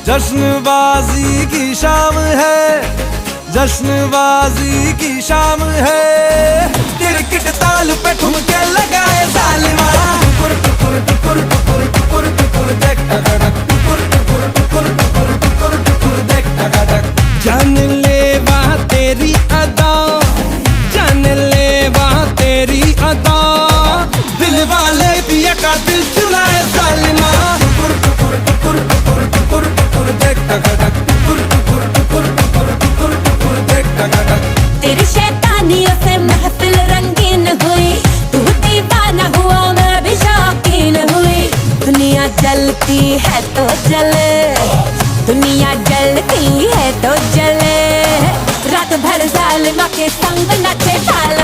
जश्नबाजी की शाम है, जश्नबाजी की शाम है। क्रिकेट ताल पे ठुमके लगाए जालिमा, टुकुर टुकुर टुकुर टुकुर टुकुर टुकुर देख टक टुकुर टुकुर टुकुर टुकुर टुकुर टुकुर देख टक। जान ले वहाँ तेरी अदा, जान ले वहाँ तेरी अदा, दिल वाले पिया का दिल चुराए जालिमा, टुकुर टुकुर टुकुर टुकुर टुकुर टुकुर देख टक टुकुर टुकुर टुकुर टुकुर टुकुर टुकुर देख टक। तेरी शैतानियों से महफिल रंगीन हुई, तू दीवाना हुआ मैं भी शौकीन हुई। दुनिया जलती है तो जले, दुनिया जलती है तो जले, रात भर जालिमा के संग नचे साल